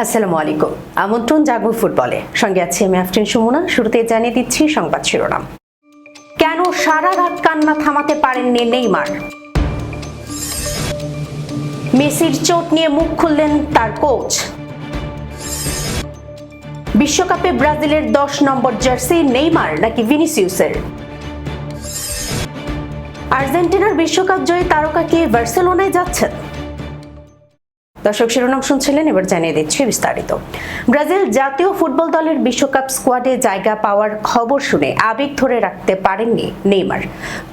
আসসালামু আলাইকুম। আমন্ত্রণ জাগো ফুটবলে, সঙ্গে আছি আমি আফরিন সুমনা। শুরুতে জানিয়ে দিচ্ছি সংবাদ শিরোনাম। কেন সারা রাত কান্না থামাতে পারেননি নেইমার? মেসির চোট নিয়ে মুখ খুললেন তার কোচ। বিশ্বকাপে ব্রাজিলের 10 নম্বর জার্সি নেইমার নাকি ভিনিসিয়াসের? আর্জেন্টিনার বিশ্বকাপ জয়ী তারকা কি বার্সেলোনায় যাচ্ছেন? দর্শক, শিরোনাম শুনছিলেন, এবার জানিয়ে দিচ্ছি বিস্তারিত। ব্রাজিল জাতীয় ফুটবল দলের বিশ্বকাপ স্কোয়াডে জায়গা পাওয়ার খবর শুনে আবেগ ধরে রাখতে পারেননি নেইমার।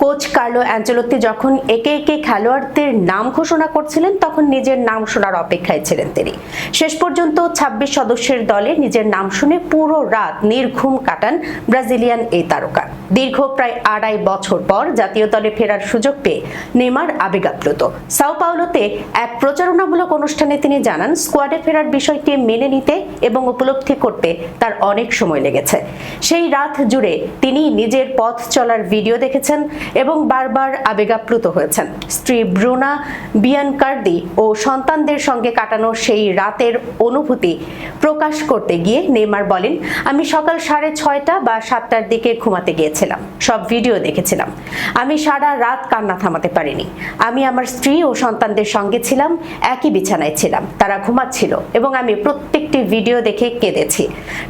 কোচ কার্লো অ্যাঞ্চেলোত্তি যখন একে একে খেলোয়াড়দের নাম ঘোষণা করছিলেন, তখন নিজের নাম শোনার অপেক্ষায় ছিলেন তিনি। শেষ পর্যন্ত 26 সদস্যের দলে নিজের নাম শুনে পুরো রাত নির্ঘুম কাটান ব্রাজিলিয়ান এই তারকা। দীর্ঘ প্রায় 2.5 বছর পর জাতীয় দলে ফেরার সুযোগ পেয়ে নেইমার আবেগাপ্লুত। সাও পাওলোতে এক প্রচারণামূলক অনুষ্ঠানে তিনি জানান, স্কোয়াডে ফেরার বিষয়টি মেনে নিতে এবং উপলব্ধি করতে তার অনেক সময় লেগেছে। সেই রাত জুড়ে তিনি নিজের পথ চলার ভিডিও দেখেছেন এবং বারবার আবেগাপ্লুত হয়েছেন। স্ত্রী ব্রুনা বিয়ানকার্দি ও সন্তানদের সঙ্গে কাটানো সেই রাতের অনুভূতি প্রকাশ করতে গিয়ে নেইমার বলেন, আমি সকাল 6:30 বা 7টার দিকে ঘুমাতে গিয়েছিলাম, সব ভিডিও দেখেছিলাম। আমি সারা রাত কান্না থামাতে পারিনি। আমি আমার স্ত্রী ও সন্তানদের সঙ্গে ছিলাম, একই বিছানায় ছিলাম, তারা ঘুমাচ্ছিল এবং আমি প্রত্যেকটি ভিডিও দেখে কেঁদেছি।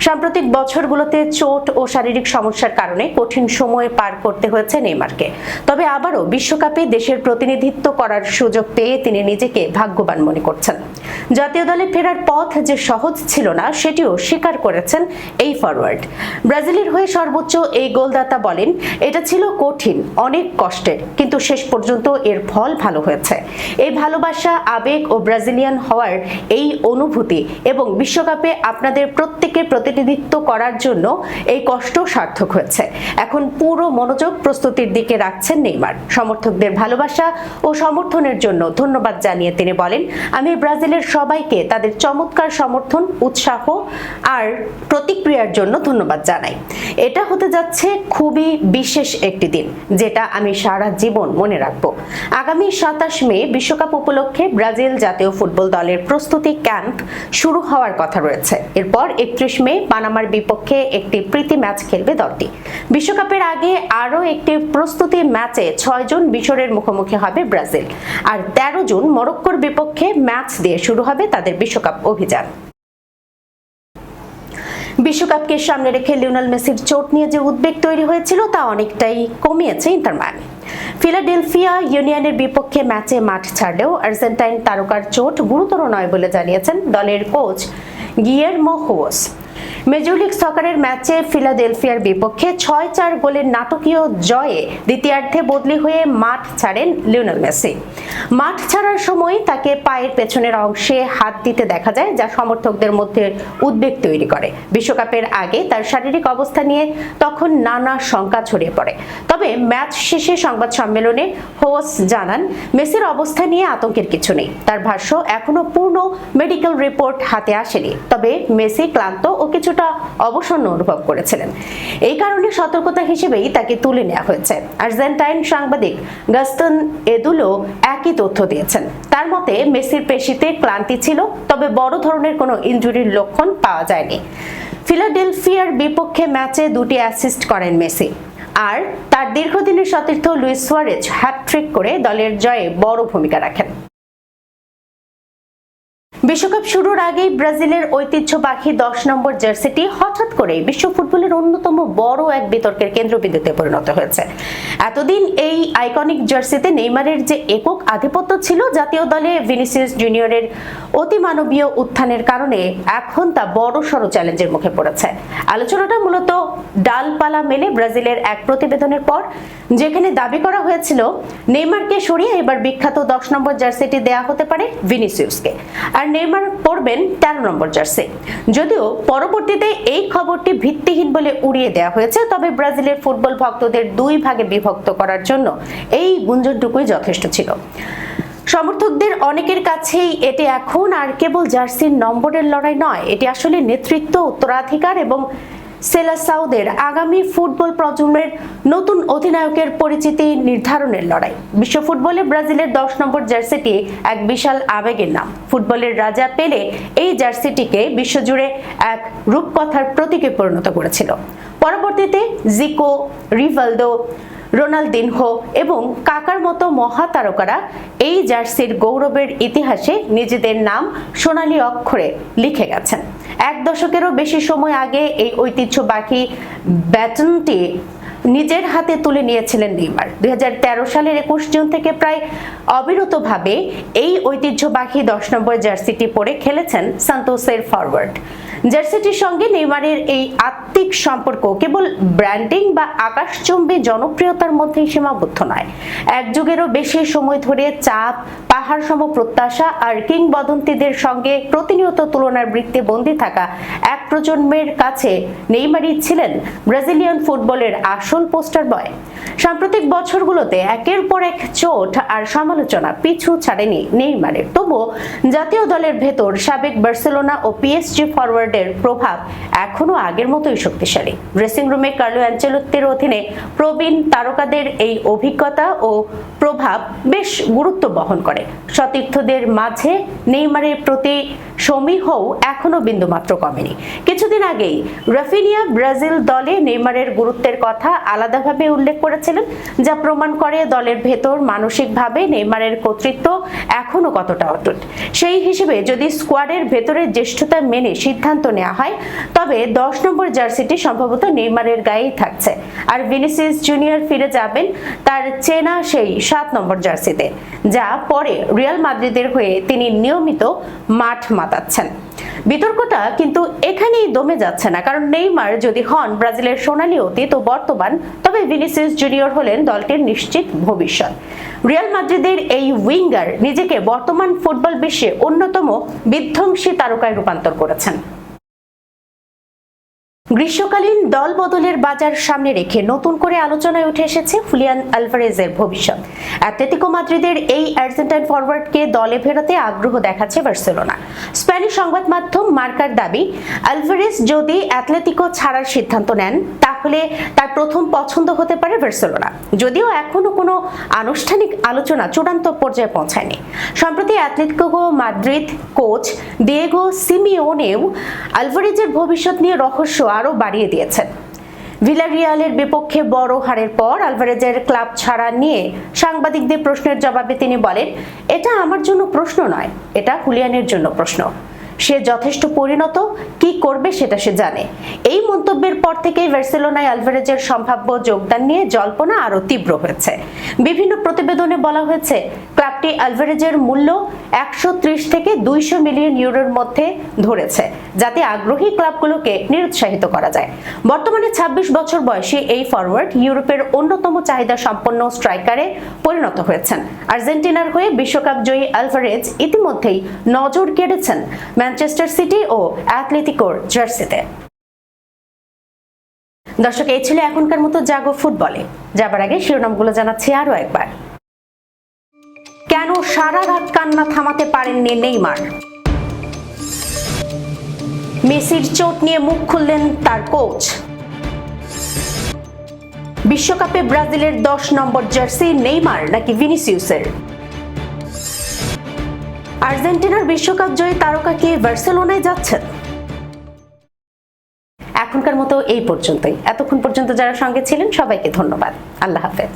সাম্প্রতিক বছরগুলোতে চোট ও শারীরিক সমস্যার কারণে কঠিন সময় পার করতে হয়েছে নেইমারকে। তবে আবারও বিশ্বকাপে দেশের প্রতিনিধিত্ব করার সুযোগ পেয়ে তিনি নিজেকে ভাগ্যবান মনে করছেন। জাতীয় দলে ফেরার পথ যে সহজ ছিল না, সেটিও স্বীকার করেছেন এই ফরওয়ার্ড। ব্রাজিলের হয়ে সর্বোচ্চ এই গোলদাতা বলেন, এটা ছিল কঠিন, অনেক কষ্টের, কিন্তু শেষ পর্যন্ত এর ফল ভালো হয়েছে। এই ভালোবাসা, আবেগ ও ব্রাজিলিয়ান হওয়ার এই অনুভূতি এবং বিশ্বকাপে আপনাদের প্রত্যেকের প্রতিনিধিত্ব করার জন্য এই কষ্ট সার্থক হয়েছে। এখন পুরো মনোযোগ প্রস্তুতির দিকে রাখছেন নেইমার। সমর্থকদের ভালোবাসা ও সমর্থনের জন্য ধন্যবাদ জানিয়ে তিনি বলেন, আমি ব্রাজিলের সবাইকে তাদের চমৎকার সমর্থন, উৎসাহ আর প্রতিক্রিয়ার জন্য ধন্যবাদ জানাই। এটা হতে যাচ্ছে খুবই বিশেষ একটি দিন, যেটা আমি সারা জীবন মনে রাখবো। আগামী 27 মে বিশ্বকাপ উপলক্ষে ব্রাজিল জাতীয় ফুটবল দলের প্রস্তুতি ক্যাম্প শুরু হওয়ার কথা রয়েছে। এরপর 31 মে পানামার বিপক্ষে একটি প্রীতি ম্যাচ খেলবে দলটি। বিশ্বকাপের আগে আরও একটি প্রস্তুতি ম্যাচে 6 জন মিশরের মুখোমুখি হবে ব্রাজিল, আর 13 জুন মরক্কোর বিপক্ষে ম্যাচ দিয়ে শুরু হবে তাদের বিশ্বকাপ অভিযান। বিশ্বকাপকে সামনে রেখে লিওনেল মেসির চোট নিয়ে যে উদ্বেগ তৈরি হয়েছিল, তা অনেকটাই কমিয়েছে ইন্টার মায়ামি। ফিলাডেলফিয়া ইউনিয়নের বিপক্ষে ম্যাচে মাঠ ছাড়লেও আর্জেন্টাইন তারকার চোট গুরুতর নয় বলে জানিয়েছেন দলের কোচ গিয়েরমো হোস। মেজর লিগ সকারের ম্যাচে ফিলাডেলফিয়ার বিপক্ষে 6-4 গোলের নাটকীয় জয়ে দ্বিতীয়ার্ধে বদলি হয়ে মাঠ ছাড়েন লিওনেল মেসি। মাঠ ছাড়ার সময় তাকে পায়ের পেছনের অংশে হাত দিতে দেখা যায়, যা সমর্থকদের মধ্যে উদ্বেগ তৈরি করে। বিশ্বকাপের আগে তার শারীরিক অবস্থা নিয়ে তখন নানা শঙ্কা ছড়িয়ে পড়ে। তবে ম্যাচ শেষে সংবাদ সম্মেলনে হোস জানান, মেসির অবস্থা নিয়ে আতঙ্কের কিছু নেই। তার ভাষ্য, এখনো পূর্ণ মেডিকেল রিপোর্ট হাতে আসেনি, তবে মেসি ক্লান্ত ও কিছুটা অবসন্ন অনুভব করেছিলেন। এই কারণে সতর্কতা হিসেবেই তাকে তুলে নেওয়া হয়েছে। আর্জেন্টাইন সাংবাদিক গাস্তন এদুলো একই তথ্য দিয়েছেন। তার মতে, মেসির পেশিতে ক্লান্তি ছিল, তবে বড় ধরনের কোনো ইনজুরির লক্ষণ পাওয়া যায়নি। ফিলাডেলফিয়ার বিপক্ষে ম্যাচে 2টি অ্যাসিস্ট করেন মেসি, আর তার দীর্ঘদিনের সতীর্থ লুইস সুয়ারেজ হ্যাটট্রিক করে দলের জয়ে বড় ভূমিকা রাখেন। বিশ্বকাপ শুরুর আগেই ব্রাজিলের ঐতিহ্যবাহী 10 নম্বর জার্সিটি হঠাৎ করে বিশ্ব ফুটবলের অন্যতম বড় এক বিতর্কের কেন্দ্রবিন্দুতে পরিণত হয়েছে। এতদিন এই আইকনিক জার্সিতে নেইমারের যে একক আধিপত্য ছিল, জাতীয় দলে ভিনিসিয়াস জুনিয়রের অতিমানবীয় উত্থানের কারণে এখন তা বড়সড় চ্যালেঞ্জের মুখে পড়েছে। আলোচনাটা মূলত ডালপালা মেলে ব্রাজিলের এক প্রতিবেদনের পর, যেখানে দাবি করা হয়েছিল নেইমারকে সরিয়ে এবার বিখ্যাত 10 নম্বর জার্সিটি দেয়া হতে পারে ভিনিসিয়াসকে, আর নেইমার পরবেন 13 নম্বর জার্সি। যদিও পরবর্তীতে এই খবরটি ভিত্তিহীন বলে উড়িয়ে দেওয়া হয়েছে, তবে ব্রাজিলের ফুটবল ভক্তদের 2 ভাগে বিভক্ত করার জন্য এই গুঞ্জনটুকুই যথেষ্ট ছিল। সমর্থকদের অনেকের কাছেই এটি এখন আর কেবল জার্সির নম্বরের লড়াই নয়, এটি আসলে নেতৃত্ব, উত্তরাধিকার এবং সেলাসাউদের আগামী ফুটবল প্রজন্মের নতুন অধিনায়কের পরিচিতি নির্ধারণের লড়াই। বিশ্ব ফুটবলে ব্রাজিলের 10 নম্বর জার্সিটি এক বিশাল আবেগের নাম। ফুটবলের রাজা পেলে এই জার্সিটিকে বিশ্বজুড়ে এক রূপকথার প্রতীকে পরিণত করেছিল। পরবর্তীতে জিকো, রিভালদো, রোনালদিনহো এবং কাকার মতো মহাতারকারা এই জার্সির গৌরবের ইতিহাসে নিজেদের নাম সোনালী অক্ষরে লিখে গেছেন। এক দশকেরও বেশি সময় আগে এই ঐতিহ্যবাহী ব্যাটনটি নিজের হাতে তুলে নিয়েছিলেন নেইমার। 2013 সালের 21 জুন থেকে প্রায় অবিরতভাবে এই ঐতিহ্যবাহী 10 নম্বর জার্সিটি পরে খেলেছেন সান্তোসের ফরওয়ার্ড। জার্সিটির সঙ্গে নেইমারের এই আত্মিক সম্পর্ক কেবল ব্র্যান্ডিং বা আকাশচুম্বী জনপ্রিয়তার মধ্যেই সীমাবদ্ধ নয়। এক যুগেরও বেশি সময় ধরে চাপ, পাহাড় সম প্রত্যাশা আর কিংবদন্তিদের সঙ্গে প্রতিনিয়ত তুলনার বৃত্তে বন্দী থাকা এক প্রজন্মের কাছে নেইমারই ছিলেন ব্রাজিলিয়ান ফুটবলের আসল পোস্টার বয়। সাম্প্রতিক বছরগুলোতে একের পর এক চোট আর সমালোচনা পিছু ছাড়েনি নেইমারের। তবুও জাতীয় দলের ভেতর সাবেক বার্সেলোনা ও পিএসজি ফরওয়ার্ডের প্রভাব এখনো আগের মতোই শক্তিশালী। ড্রেসিং রুমে কার্লো অ্যানচেলোত্তির অধীনে প্রবীণ তারকাদের এই অভিজ্ঞতা ও প্রভাব বেশ গুরুত্ব বহন করে। সতীর্থদের মাঝে নেইমারের প্রতি সমীহও এখনো বিন্দুমাত্র কমেনি। কিছুদিন আগেই রাফিনিয়া ব্রাজিল দলে নেইমারের গুরুত্বের কথা আলাদাভাবে উল্লেখ করেছিলেন, যা প্রমাণ করে দলের ভেতর মানসিকভাবে নেইমারের কর্তৃত্ব এখনো কতটা অটুট। সেই হিসেবে যদি স্কোয়াডের ভেতরের জ্যেষ্ঠতা মেনে সিদ্ধান্ত নেওয়া হয়, তবে 10 নম্বর জার্সিটি সম্ভবত নেইমারের গায়েই থাকছে, আর ভিনিসিয়াস জুনিয়র ফিরে যাবেন তার চেনা সেই 7 নম্বর জার্সিতে, যা পরে রিয়াল মাদ্রিদের হয়ে তিনি নিয়মিত মাঠ মাতাচ্ছেন। বিতর্কটা কিন্তু এখানেই দমে যাচ্ছে না, কারণ নেইমার যদি হন ব্রাজিলের সোনালী অতীত ও বর্তমান, তবে ভিনিসিয়াস জুনিয়র হলেন দলটির নিশ্চিত ভবিষ্যৎ। রিয়াল মাদ্রিদের এই উইঙ্গার নিজেকে বর্তমান ফুটবল বিশ্বে অন্যতম বিধ্বংসী তারকায় রূপান্তর করেছেন। গ্রীষ্মকালীন দল বদলের বাজার সামনে রেখে নতুন করে আলোচনায় উঠে এসেছে হুলিয়ান আলভারেজের ভবিষ্যৎ। অ্যাটলেটিকো মাদ্রিদের এই আর্জেন্টাইন ফরওয়ার্ডকে দলে ফেরাতে আগ্রহ দেখাচ্ছে বার্সেলোনা। স্প্যানিশ সংবাদ মাধ্যম মার্কার দাবি, আলভারেজ যদি অ্যাটলেটিকো ছাড়ার সিদ্ধান্ত নেন, তাহলে তার প্রথম পছন্দ হতে পারে বার্সেলোনা, যদিও এখনো কোনো আনুষ্ঠানিক আলোচনা চূড়ান্ত পর্যায়ে পৌঁছায়নি। সম্প্রতি অ্যাটলেটিকো মাদ্রিদ কোচ দিয়েগো সিমিওনেও আলভারেজের ভবিষ্যৎ নিয়ে রহস্য আরো বাড়িয়ে দিয়েছেন। ভিলারিয়ালের বিপক্ষে বড় হারের পর আলভারেজের ক্লাব ছাড়া নিয়ে সাংবাদিকদের প্রশ্নের জবাবে তিনি বলেন, এটা আমার জন্য প্রশ্ন নয়, এটা হুলিয়ানের জন্য প্রশ্ন। সে যথেষ্ট পরিণত, কি করবে সেটা সে জানে। এই মন্তব্যের পর থেকেই বার্সেলোনায় আলভারেজের সম্ভাব্য যোগদান নিয়ে জল্পনা আরো তীব্র হয়েছে। বিভিন্ন প্রতিবেদনে বলা হয়েছে, ক্লাবটি আলভারেজের মূল্য 130 থেকে 200 মিলিয়ন ইউরোর মধ্যে ধরেছে, যাতে আগ্রহী ক্লাবগুলোকে নিরুৎসাহিত করা যায়। বর্তমানে 26 বছর বয়সী এই ফরওয়ার্ড ইউরোপের অন্যতম চাহিদা সম্পন্ন স্ট্রাইকারে পরিণত হয়েছেন। আর্জেন্টিনার হয়ে বিশ্বকাপ জয়ী আলভারেজ ইতিমধ্যেই নজর কেড়েছেন ম্যানচেস্টার সিটি ও অ্যাটলেটিকোর জার্সিতে। দর্শক, এই ছিল এখনকার মতো জাগো ফুটবলে। যাবার আগে শিরোনামগুলো জানাচ্ছি আরো একবার। কেন সারা রাত কান্না থামাতে পারেননি নেইমার? মেসির চোট নিয়ে মুখ খুললেন তার কোচ। বিশ্বকাপে ব্রাজিলের 10 নম্বর জার্সি নেইমার নাকি ভিনিসিয়াসের? আর্জেন্টিনার বিশ্বকাপ জয়ী তারকা কি বার্সেলোনায় যাচ্ছেন? এখনকার মতো এই পর্যন্তই। এতক্ষণ পর্যন্ত যারা সঙ্গে ছিলেন সবাইকে ধন্যবাদ। আল্লাহ হাফেজ।